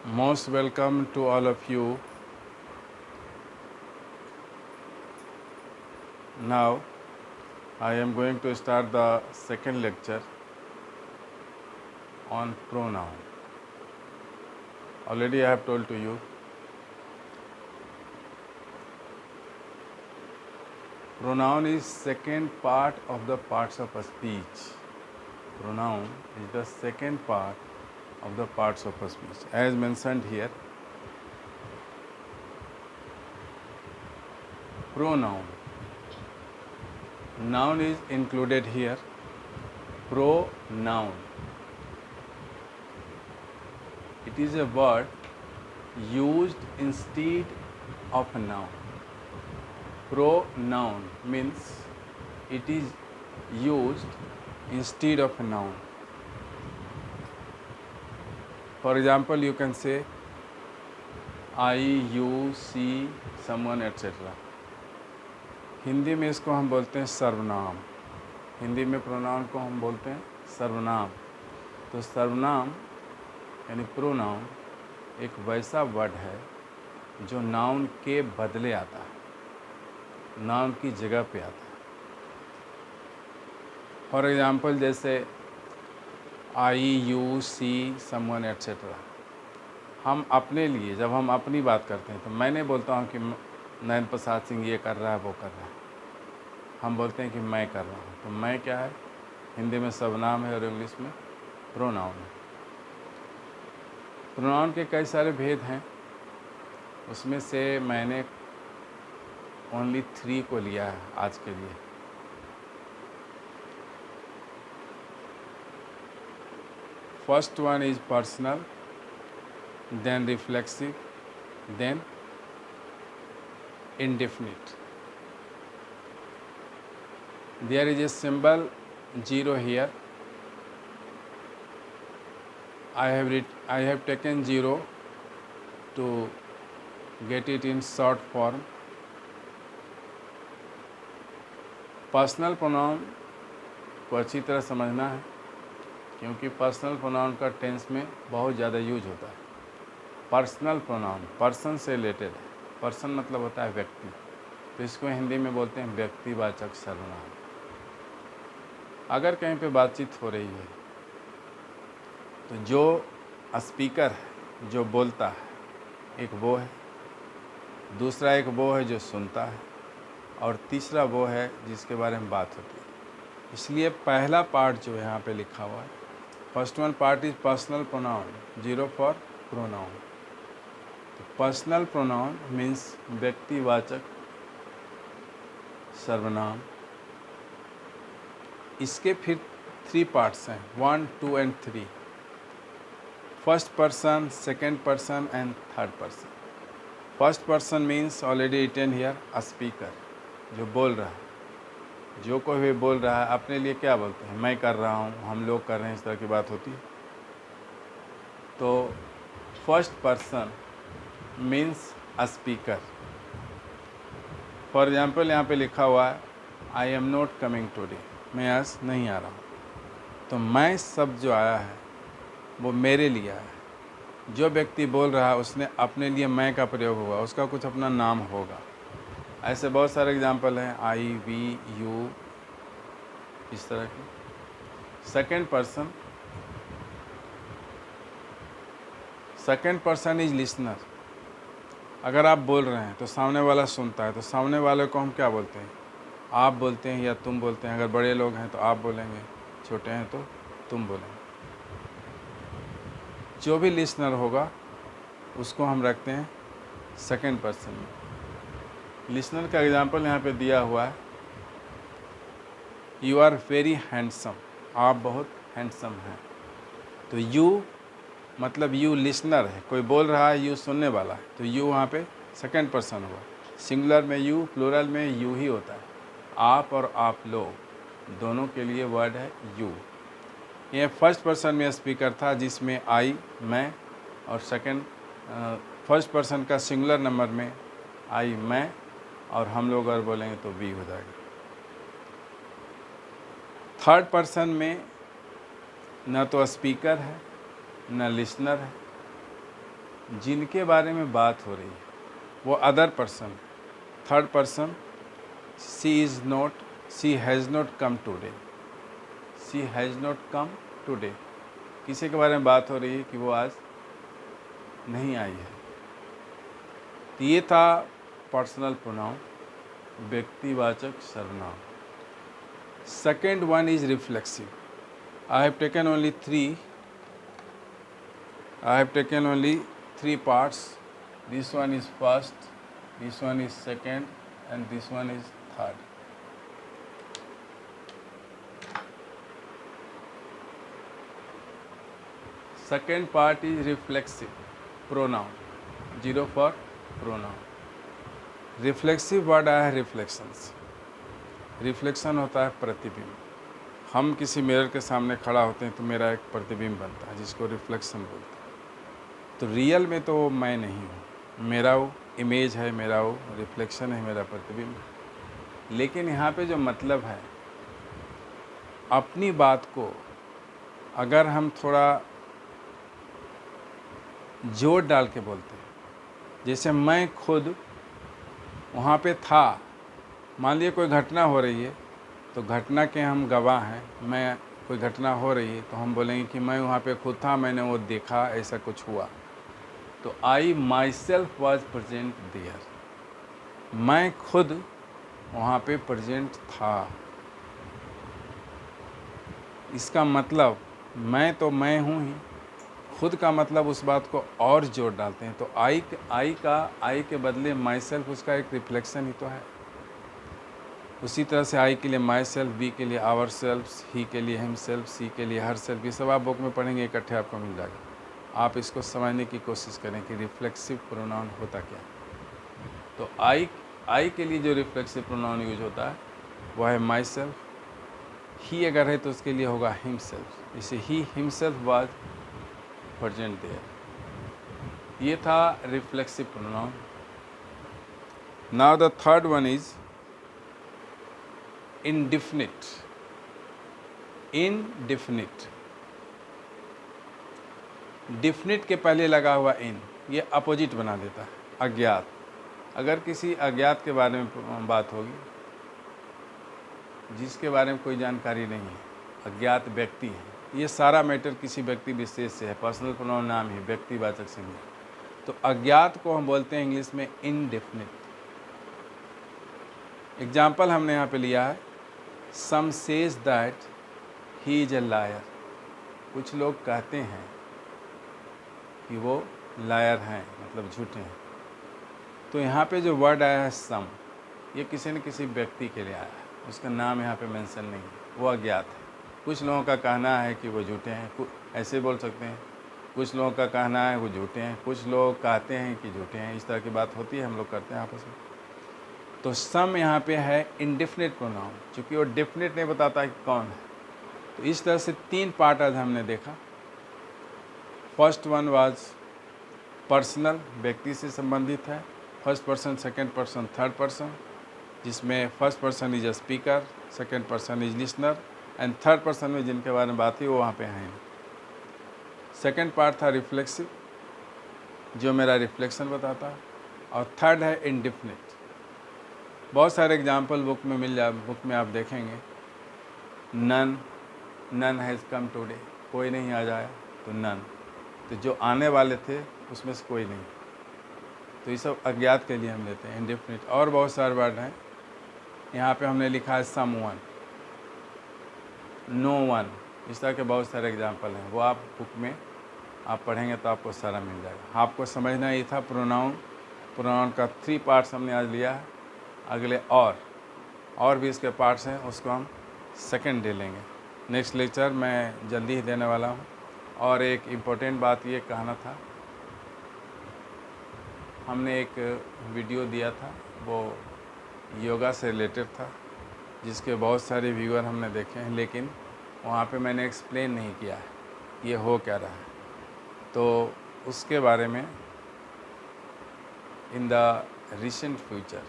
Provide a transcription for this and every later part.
Most welcome to all of you. Now I am going to start the second lecture on pronoun. Already I have told to you pronoun is second part of the parts of a speech. Pronoun is the second part of the parts of a speech. As mentioned here, pronoun. Noun is included here. Pronoun. It is a word used instead of a noun. Pronoun means it is used instead of a noun. For example, you can say I, you, she, someone, etc. Hindi में इसको हम बोलते हैं सर्वनाम. हिंदी में pronoun को हम बोलते हैं सर्वनाम. तो सर्वनाम यानी प्रोनाउन एक वैसा वर्ड है जो नाउन के बदले आता है, नाउन की जगह पे आता है. फॉर एग्जाम्पल जैसे आई, यू, सी, समवन एट्सेट्रा. हम अपने लिए जब हम अपनी बात करते हैं तो मैं नहीं बोलता हूँ कि नयन प्रसाद सिंह ये कर रहा है वो कर रहा है. हम बोलते हैं कि मैं कर रहा हूँ. तो मैं क्या है? हिंदी में सर्वनाम है और इंग्लिश में प्रोनाउन है. प्रोनाउन के कई सारे भेद हैं. उसमें से मैंने ओनली 3 को लिया है आज के लिए. First one is personal, then reflexive, then indefinite. There is a symbol 0 here. I have taken 0 to get it in short form. Personal pronoun को अच्छी तरह समझना है क्योंकि पर्सनल प्रोनाउन का टेंस में बहुत ज़्यादा यूज होता है. पर्सनल प्रोनाउन पर्सन से रिलेटेड है. पर्सन मतलब होता है व्यक्ति, तो इसको हिंदी में बोलते हैं व्यक्तिवाचक सर्वनाम. अगर कहीं पे बातचीत हो रही है तो जो स्पीकर है, जो बोलता है, एक वो है, दूसरा एक वो है जो सुनता है, और तीसरा वो है जिसके बारे में बात होती है. इसलिए पहला पार्ट जो यहाँ पे लिखा हुआ है, first one part is personal pronoun, 0 for pronoun. तो पर्सनल प्रोनाउन मीन्स व्यक्तिवाचक सर्वनाम. इसके फिर 3 पार्ट्स हैं, 1, 2 and 3. First person, second person and third person. First person means already written here, a speaker, जो बोल रहा है. जो कोई भी बोल रहा है अपने लिए क्या बोलते हैं? मैं कर रहा हूँ, हम लोग कर रहे हैं, इस तरह की बात होती है. तो first person means a speaker. For example यहाँ पे लिखा हुआ है I am not coming today, मैं आज नहीं आ रहा हूँ. तो मैं शब्द जो आया है वो मेरे लिए आया है. जो व्यक्ति बोल रहा है उसने अपने लिए मैं का प्रयोग होगा, उसका कुछ अपना नाम होगा. ऐसे बहुत सारे एग्जाम्पल हैं, आई, वी, यू, इस तरह की. Second person is listener. अगर आप बोल रहे हैं तो सामने वाला सुनता है, तो सामने वाले को हम क्या बोलते हैं? आप बोलते हैं या तुम बोलते हैं. अगर बड़े लोग हैं तो आप बोलेंगे, छोटे हैं तो तुम बोलेंगे. जो भी लिसनर होगा उसको हम रखते हैं सेकेंड पर्सन में. लिसनर का एग्जाम्पल यहाँ पे दिया हुआ है, यू आर वेरी हैंडसम, आप बहुत हैंडसम हैं. तो यू मतलब यू लिसनर है, कोई बोल रहा है, यू सुनने वाला है, तो यू वहाँ पे सेकेंड पर्सन हुआ. सिंगुलर में यू, प्लूरल में यू ही होता है. आप और आप लोग दोनों के लिए वर्ड है यू. ये फर्स्ट पर्सन में स्पीकर था जिसमें आई, मैं, और फर्स्ट पर्सन का सिंगुलर नंबर में आई, मैं, और हम लोग अगर बोलेंगे तो वी हो जाएगा. थर्ड पर्सन में न तो स्पीकर है न लिसनर है, जिनके बारे में बात हो रही है वो other person, third person, she has not come today, she has not come today. किसी के बारे में बात हो रही है कि वो आज नहीं आई है। तो ये था पर्सनल प्रोनाउन, व्यक्तिवाचक सर्वनाम। Second one is reflexive. I have taken only three parts. This one is first, this one is second, and this one is third. Second part is reflexive pronoun. 0 for pronoun. Reflexive word आया है reflections. Reflection होता है प्रतिबिंब। हम किसी mirror के सामने खड़ा होते हैं तो मेरा एक प्रतिबिंब बनता है जिसको रिफ्लेक्शन बोलते हैं। तो रियल में तो मैं नहीं हूँ, मेरा वो इमेज है, मेरा वो रिफ्लेक्शन है, मेरा प्रतिबिंब है। लेकिन यहाँ पे जो मतलब है, अपनी बात को अगर हम थोड़ा जोर डाल के बोलते हैं, जैसे मैं खुद वहाँ पे था, मान लीजिए कोई घटना हो रही है तो घटना के हम गवाह हैं। मैं कोई घटना हो रही है तो हम बोलेंगे कि मैं वहाँ पे खुद था, मैंने वो देखा, ऐसा कुछ हुआ। तो I myself was present there, मैं खुद वहाँ पे प्रेजेंट था। इसका मतलब मैं तो मैं हूँ ही, खुद का मतलब उस बात को और जोर डालते हैं। तो आई के बदले माई सेल्फ, उसका एक रिफ्लेक्शन ही तो है। उसी तरह से आई के लिए माई सेल्फ, बी के लिए आवर सेल्फ, ही के लिए हिम सेल्फ, सी के लिए हर सेल्फ। ये सब आप बुक में पढ़ेंगे, इकट्ठे आपको मिल जाएगा। आप इसको समझने की कोशिश करें कि रिफ्लेक्सिव प्रोनाउन होता क्या है। तो आई के लिए जो रिफ्लेक्सिव प्रोनाउन यूज होता है वह है माई सेल्फ। ही अगर है तो उसके लिए होगा हिम सेल्फ, जैसे ही हिमसेल्फ वाज प्रेजेंट देयर। ये था reflexive pronoun. Now the third one is indefinite. Definite के पहले लगा हुआ इन, ये अपोजिट बना देता है, अज्ञात। अगर किसी अज्ञात के बारे में बात होगी, जिसके बारे में कोई जानकारी नहीं है, अज्ञात व्यक्ति है, ये सारा मैटर किसी व्यक्ति विशेष से है। पर्सनल प्रोनाउन नाम ही, व्यक्तिवाचक संज्ञा। तो अज्ञात को हम बोलते हैं इंग्लिश में इनडेफिनिट। एग्जाम्पल हमने यहाँ पे लिया है, some says that he is a liar. कुछ लोग कहते हैं कि वो लायर हैं, मतलब झूठे हैं। तो यहाँ पे जो वर्ड आया है सम, ये किसी न किसी व्यक्ति के लिए आया है, उसका नाम यहाँ पे मेंशन नहीं है, वो अज्ञात है। कुछ लोगों का कहना है कि वो झूठे हैं, ऐसे बोल सकते हैं। कुछ लोगों का कहना है वो झूठे हैं, कुछ लोग कहते हैं कि झूठे हैं। इस तरह की बात होती है, हम लोग करते हैं आपस में। तो सम यहाँ पे है इंडेफिनिट प्रोनाउन, क्योंकि वो डेफिनेट नहीं बताता कि कौन है। तो इस तरह से तीन पार्ट आज हमने देखा। फर्स्ट वन वाज पर्सनल, व्यक्ति से संबंधित है, first person, second person, third person, जिसमें first person is a speaker, second person is listener, and third person में जिनके बारे में बात हुई वो वहाँ पे हैं। सेकंड पार्ट था रिफ्लेक्सिव, जो मेरा रिफ्लेक्शन बताता है, और थर्ड है इंडेफिनिट। बहुत सारे एग्जाम्पल बुक में आप देखेंगे। नन हैज़ कम टुडे, कोई नहीं आ जाए तो नन। तो जो आने वाले थे उसमें से कोई नहीं। तो ये सब अज्ञात के लिए हम लेते हैं इंडेफिनिट। और बहुत सारे वर्ड हैं, यहाँ पे हमने लिखा है सम वन, नो वन, इस तरह के बहुत सारे एग्जाम्पल हैं। वो आप बुक में आप पढ़ेंगे तो आपको सारा मिल जाएगा। आपको समझना ये था प्रोनाउन का 3 पार्ट्स हमने आज लिया है। अगले और भी इसके पार्ट्स हैं, उसको हम सेकंड डे लेंगे। नेक्स्ट लेक्चर मैं जल्दी ही देने वाला हूँ। और एक इम्पोर्टेंट बात ये कहना था, हमने एक वीडियो दिया था, वो योगा से रिलेटेड था, जिसके बहुत सारे व्यूअर हमने देखे हैं, लेकिन वहाँ पे मैंने एक्सप्लेन नहीं किया है ये हो क्या रहा है। तो उसके बारे में इन द रिसेंट फ्यूचर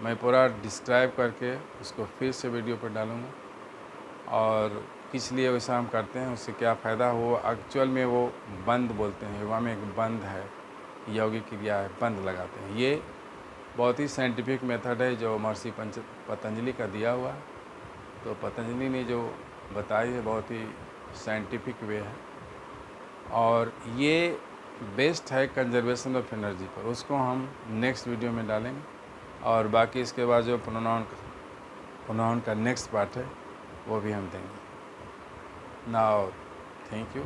मैं पूरा डिस्क्राइब करके उसको फिर से वीडियो पर डालूँगा। और किस लिए वैसा हम करते हैं, उससे क्या फ़ायदा हो। एक्चुअल में वो बंद बोलते हैं, योगा में एक बंद है, यौगिक क्रिया है, बंद लगाते हैं। ये बहुत ही साइंटिफिक मेथड है जो महर्षि पतंजलि का दिया हुआ है। तो पतंजलि ने जो बताई है बहुत ही साइंटिफिक वे है, और ये बेस्ट है कंजर्वेशन ऑफ एनर्जी पर। उसको हम नेक्स्ट वीडियो में डालेंगे, और बाकी इसके बाद जो प्रोनाउन का नेक्स्ट पार्ट है वो भी हम देंगे। Now thank you.